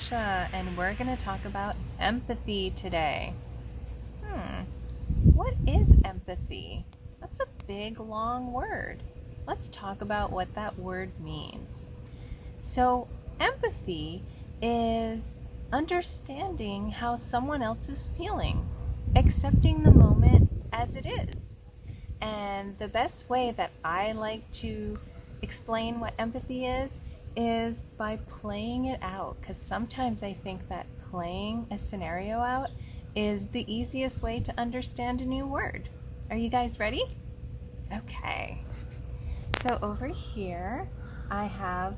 Natasha, and we're going to talk about empathy today. What is empathy? That's a big, long word. Let's talk about what that word means. So, empathy is understanding how someone else is feeling, accepting the moment as it is. And the best way that I like to explain what empathy is by playing it out. Because sometimes I think that playing a scenario out is the easiest way to understand a new word. Are you guys ready? Okay. So over here, I have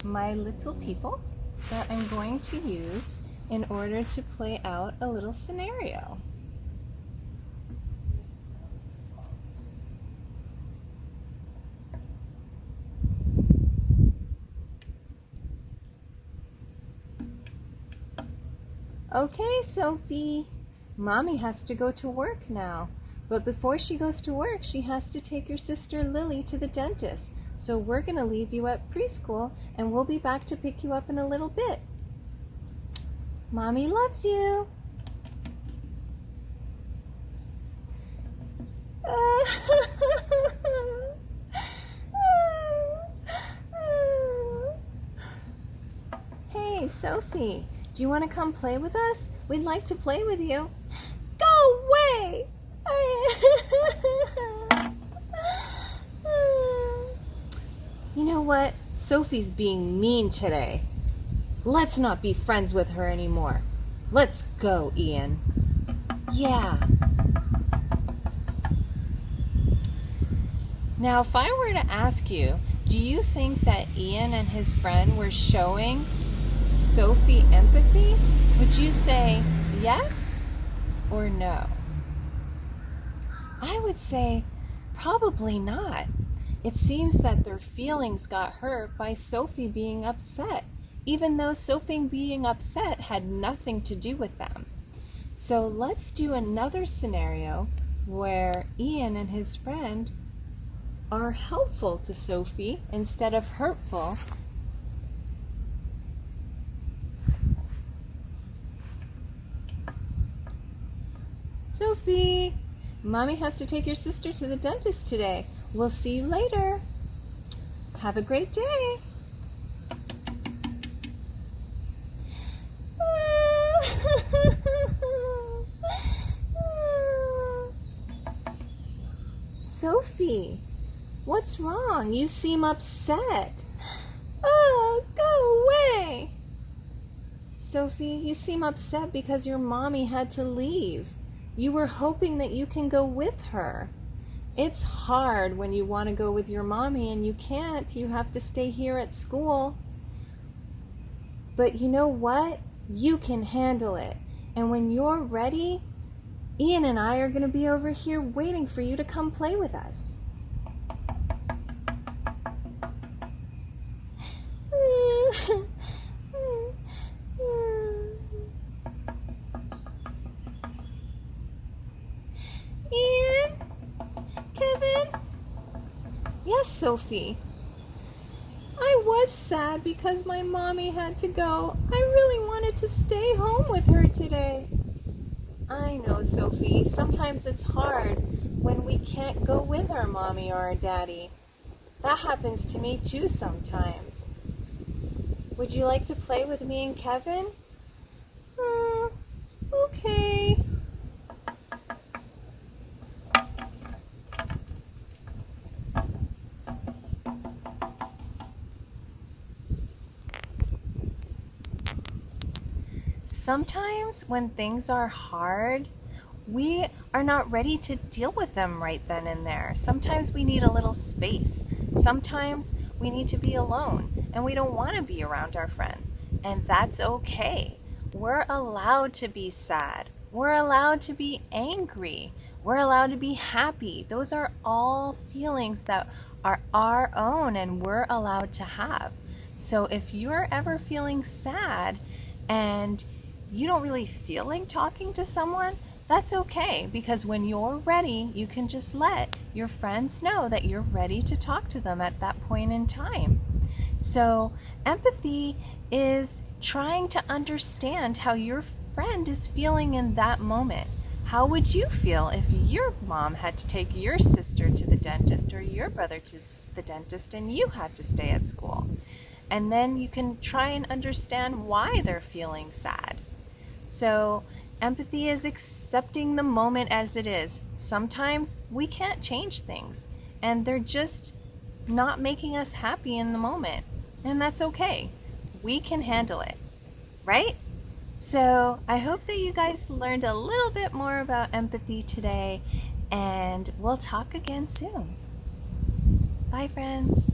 my little people that I'm going to use in order to play out a little scenario. Okay, Sophie, Mommy has to go to work now. But before she goes to work, she has to take your sister Lily to the dentist. So we're going to leave you at preschool and we'll be back to pick you up in a little bit. Mommy loves you. Hey, Sophie, do you want to come play with us? We'd like to play with you. Go away! You know what? Sophie's being mean today. Let's not be friends with her anymore. Let's go, Ian. Yeah. Now, if I were to ask you, do you think that Ian and his friend were showing Sophie empathy? Would you say yes or no? I would say probably not. It seems that their feelings got hurt by Sophie being upset, even though Sophie being upset had nothing to do with them. So let's do another scenario where Ian and his friend are helpful to Sophie instead of hurtful. Sophie, Mommy has to take your sister to the dentist today. We'll see you later. Have a great day. Sophie, what's wrong? You seem upset. Oh, go away. Sophie, you seem upset because your mommy had to leave. You were hoping that you can go with her. It's hard when you want to go with your mommy and you can't. You have to stay here at school. But you know what? You can handle it. And when you're ready, Ian and I are going to be over here waiting for you to come play with us. Ian? Kevin? Yes, Sophie. I was sad because my mommy had to go. I really wanted to stay home with her today. I know, Sophie. Sometimes it's hard when we can't go with our mommy or our daddy. That happens to me too sometimes. Would you like to play with me and Kevin? Okay. Sometimes when things are hard, we are not ready to deal with them right then and there. Sometimes we need a little space. Sometimes we need to be alone and we don't want to be around our friends. And that's okay. We're allowed to be sad. We're allowed to be angry. We're allowed to be happy. Those are all feelings that are our own and we're allowed to have. So if you're ever feeling sad and you don't really feel like talking to someone, that's okay, because when you're ready, you can just let your friends know that you're ready to talk to them at that point in time. So, empathy is trying to understand how your friend is feeling in that moment. How would you feel if your mom had to take your sister to the dentist or your brother to the dentist and you had to stay at school? And then you can try and understand why they're feeling sad. So, empathy is accepting the moment as it is. Sometimes we can't change things, and they're just not making us happy in the moment. And that's okay. We can handle it, right? So, I hope that you guys learned a little bit more about empathy today, and we'll talk again soon. Bye, friends.